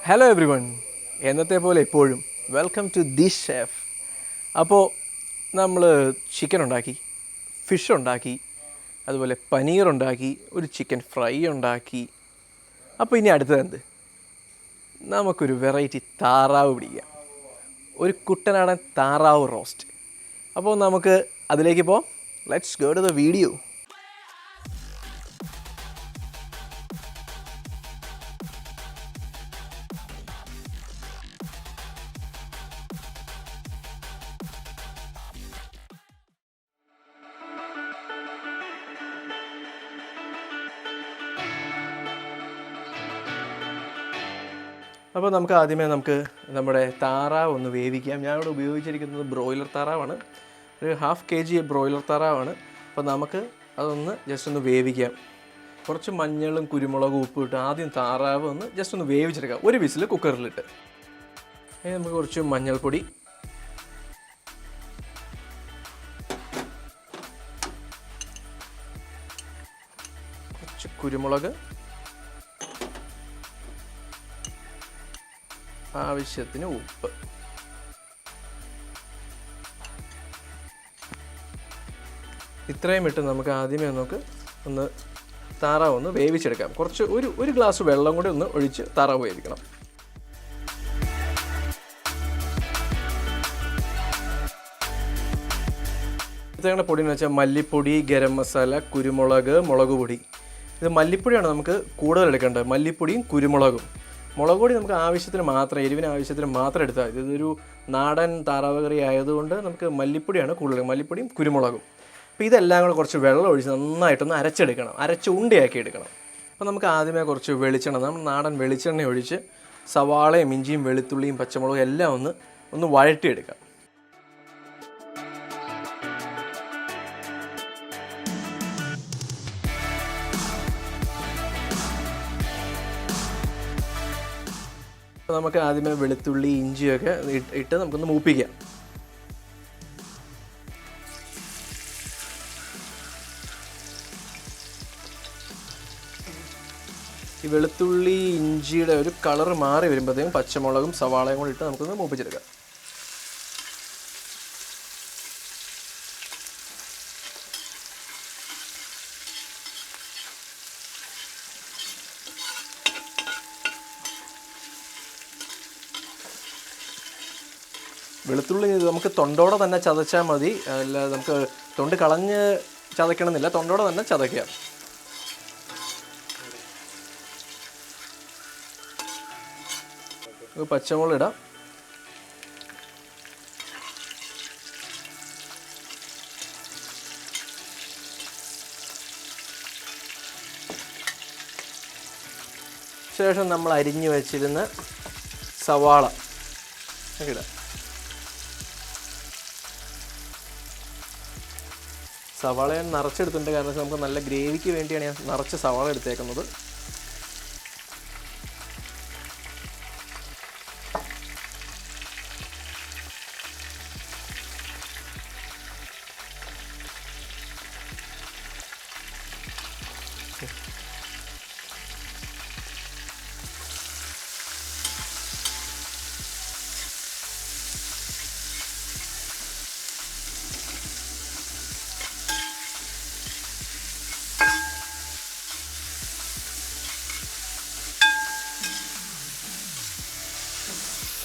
Hello everyone. എന്നത്തെ പോലെ എപ്പോഴും വെൽക്കം ടു ദി ഷെഫ്. അപ്പോൾ നമ്മൾ ചിക്കൻ ഉണ്ടാക്കി, ഫിഷ് ഉണ്ടാക്കി, അതുപോലെ പനീർ ഉണ്ടാക്കി, ഒരു ചിക്കൻ ഫ്രൈ ഉണ്ടാക്കി. അപ്പോൾ ഇനി അടുത്തത് എന്ത്? നമുക്കൊരു വെറൈറ്റി താറാവ് പിടിക്കാം, ഒരു കുട്ടനാടൻ താറാവ് റോസ്റ്റ്. അപ്പോൾ നമുക്ക് അതിലേക്ക് പോകാം. Let's go to the video. അപ്പോൾ നമുക്ക് ആദ്യമേ നമ്മുടെ താറാവ് ഒന്ന് വേവിക്കാം. ഞാനിവിടെ ഉപയോഗിച്ചിരിക്കുന്നത് ബ്രോയിലർ താറാവാണ്, ഒരു 1/2 kg ബ്രോയിലർ താറാവാണ്. അപ്പോൾ നമുക്ക് അതൊന്ന് ജസ്റ്റ് ഒന്ന് വേവിക്കാം. കുറച്ച് മഞ്ഞളും കുരുമുളകും ഉപ്പും ഇട്ട് ആദ്യം താറാവ് ഒന്ന് ജസ്റ്റ് ഒന്ന് വേവിച്ചെടുക്കാം, ഒരു വിസിൽ കുക്കറിലിട്ട്. നമുക്ക് കുറച്ച് മഞ്ഞൾപ്പൊടി, കുറച്ച് കുരുമുളക്, ആവശ്യത്തിന് ഉപ്പ്, ഇത്രയും ഇട്ട് നമുക്ക് ആദ്യമേ ഒന്ന് താറാവ് ഒന്ന് വേവിച്ചെടുക്കാം. കുറച്ച് ഒരു ഗ്ലാസ് വെള്ളം കൂടി ഒന്ന് ഒഴിച്ച് താറാവ് വേവിക്കണം. ഇത്രയും പൊടി എന്ന് വെച്ചാൽ മല്ലിപ്പൊടി, ഗരം മസാല, കുരുമുളക്, മുളക് പൊടി. ഇത് മല്ലിപ്പൊടിയാണ് നമുക്ക് കൂടുതൽ എടുക്കേണ്ടത്, മല്ലിപ്പൊടിയും കുരുമുളകും. മുളക് പൊടി നമുക്ക് ആവശ്യത്തിന് മാത്രം, എരിവിന് ആവശ്യത്തിന് മാത്രം എടുത്താൽ മതി. ഇതൊരു നാടൻ താറാവ് കറി ആയതുകൊണ്ട് നമുക്ക് മല്ലിപ്പൊടിയാണ് കൂടുതൽ, മല്ലിപ്പൊടിയും കുരുമുളകും. അപ്പോൾ ഇതെല്ലാം കൂടെ കുറച്ച് വെള്ളം ഒഴിച്ച് നന്നായിട്ടൊന്ന് അരച്ചെടുക്കണം, അരച്ച് ഉണ്ടയാക്കി എടുക്കണം. അപ്പോൾ നമുക്ക് ആദ്യമേ കുറച്ച് വെളിച്ചെണ്ണ, നമ്മൾ നാടൻ വെളിച്ചെണ്ണ ഒഴിച്ച് സവാളയും ഇഞ്ചിയും വെളുത്തുള്ളിയും പച്ചമുളകും എല്ലാം ഒന്ന് വഴറ്റിയെടുക്കാം. അപ്പോൾ നമുക്ക് ആദ്യമേ വെളുത്തുള്ളി ഇഞ്ചിയൊക്കെ ഇട്ട് നമുക്കൊന്ന് മൂപ്പിക്കാം. ഈ വെളുത്തുള്ളി ഇഞ്ചിയുടെ ഒരു കളർ മാറി വരുമ്പോഴത്തേക്കും പച്ചമുളകും സവാളയും കൂടി ഇട്ട് നമുക്കൊന്ന് മൂപ്പിച്ചെടുക്കാം. വെളുത്തുള്ളി നമുക്ക് തൊണ്ടോടെ തന്നെ ചതച്ചാൽ മതി, അല്ല നമുക്ക് തൊണ്ട് കളഞ്ഞ് ചതയ്ക്കണമെന്നില്ല, തൊണ്ടോടെ തന്നെ ചതയ്ക്കാം. പച്ചമുളക് ഇടാം. ശേഷം നമ്മൾ അരിഞ്ഞു വെച്ചിരുന്ന സവാള ഇടാം. സവാള ഞാൻ നിറച്ചെടുത്തിട്ടുണ്ട്, കാരണം നമുക്ക് നല്ല ഗ്രേവിക്ക് വേണ്ടിയാണ് ഞാൻ നിറച്ച് സവാള എടുത്തേക്കുന്നത്.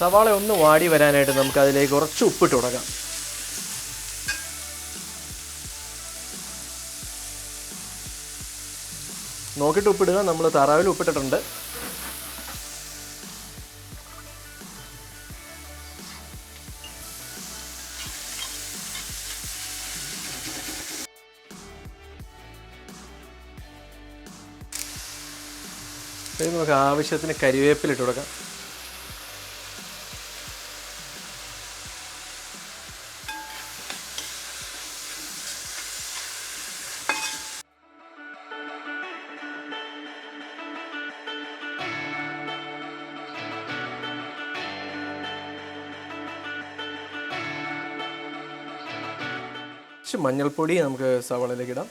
സവാള ഒന്ന് വാടി വരാനായിട്ട് നമുക്ക് അതിലേക്ക് കുറച്ച് ഉപ്പിട്ട് കൊടുക്കാം. നോക്കിയിട്ട് ഉപ്പിടുക, നമ്മൾ താറാവിൽ ഉപ്പിട്ടിട്ടുണ്ട്. നമുക്ക് ആവശ്യത്തിന് കരിവേപ്പില ഇട്ട് കൊടുക്കാം. മഞ്ഞൾപ്പൊടി നമുക്ക് സവാളയിലേക്ക് ഇടാം.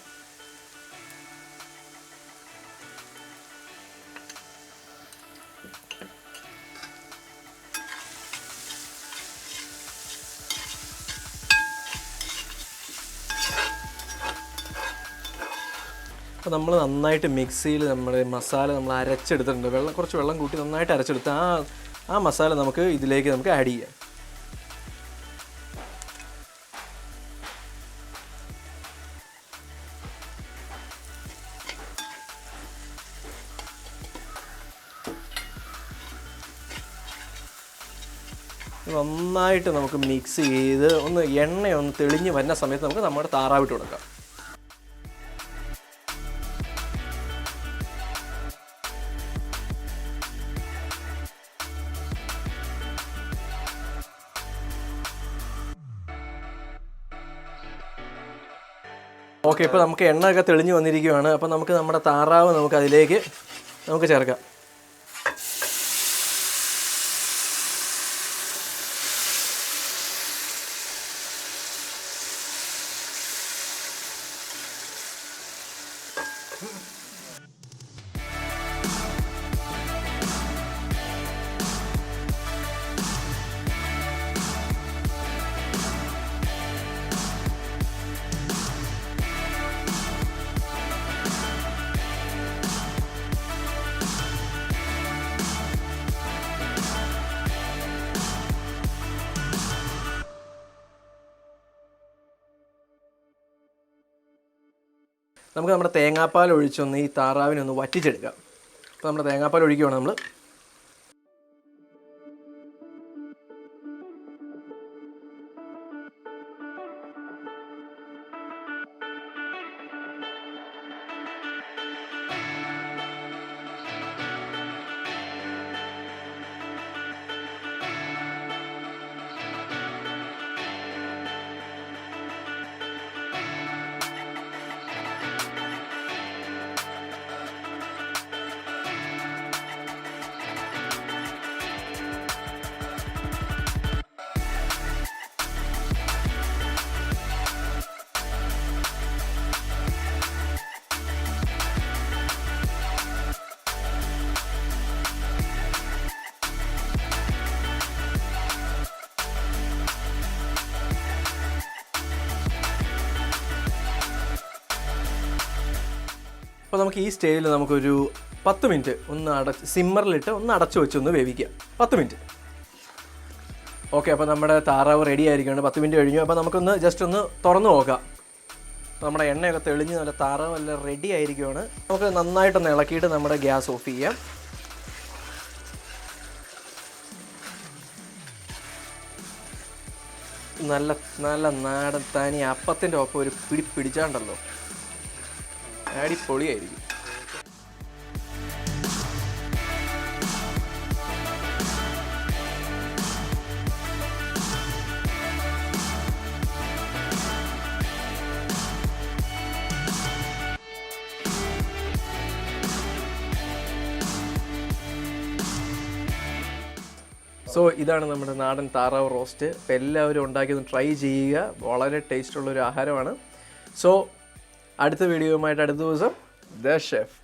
അപ്പോൾ നമ്മൾ നന്നായിട്ട് മിക്സിയിൽ നമ്മുടെ മസാല നമ്മൾ അരച്ചെടുത്തിട്ടുണ്ട്. കുറച്ച് വെള്ളം കൂട്ടി നന്നായിട്ട് അരച്ചെടുത്ത് ആ മസാല നമുക്ക് ഇതിലേക്ക് നമുക്ക് ആഡ് ചെയ്യാം. നന്നായിട്ട് നമുക്ക് മിക്സ് ചെയ്ത് എണ്ണയൊന്ന് തെളിഞ്ഞ് വരുന്ന സമയത്ത് നമുക്ക് നമ്മുടെ താറാവിട്ട് കൊടുക്കാം. ഓക്കെ, ഇപ്പോൾ നമുക്ക് എണ്ണയൊക്കെ തെളിഞ്ഞ് വന്നിരിക്കുകയാണ്. അപ്പോൾ നമുക്ക് നമ്മുടെ താറാവ് നമുക്ക് അതിലേക്ക് നമുക്ക് ചേർക്കാം. നമുക്ക് നമ്മുടെ തേങ്ങാപ്പാൽ ഒഴിച്ചൊന്ന് ഈ താറാവിനൊന്ന് വറ്റിച്ചെടുക്കാം. അപ്പോൾ നമ്മുടെ തേങ്ങാപ്പാൽ ഒഴിക്കുകയാണ് നമ്മൾ. അപ്പോൾ നമുക്ക് ഈ സ്റ്റേജിൽ നമുക്കൊരു 10 മിനിറ്റ് സിമ്മറിലിട്ട് ഒന്ന് അടച്ചു വെച്ചൊന്ന് വേവിക്കാം. 10 മിനിറ്റ്. ഓക്കെ, അപ്പോൾ നമ്മുടെ താറാവ് റെഡി ആയിരിക്കുകയാണ്. 10 മിനിറ്റ് കഴിഞ്ഞു. അപ്പോൾ നമുക്കൊന്ന് ജസ്റ്റ് ഒന്ന് തുറന്ന് നോക്കാം. നമ്മുടെ എണ്ണയൊക്കെ തെളിഞ്ഞ് നല്ല താറാവ് നല്ല റെഡി ആയിരിക്കുകയാണ്. നമുക്ക് നന്നായിട്ടൊന്ന് ഇളക്കിയിട്ട് നമ്മുടെ ഗ്യാസ് ഓഫ് ചെയ്യാം. നല്ല നല്ല നാടൻ തനി അപ്പത്തിൻ്റെ ഒപ്പം ഒരു പിടിച്ചാണ്ടല്ലോ, അടിപൊളിയായിരിക്കും. സോ ഇതാണ് നമ്മുടെ നാടൻ താറാവ് റോസ്റ്റ്. അപ്പോൾ എല്ലാവരും ഉണ്ടാക്കിയൊന്ന് ട്രൈ ചെയ്യുക. വളരെ ടേസ്റ്റുള്ളൊരു ആഹാരമാണ്. സോ അടുത്ത വീഡിയോയുമായിട്ട് അടുത്ത ദിവസം ദ ഷെഫ്.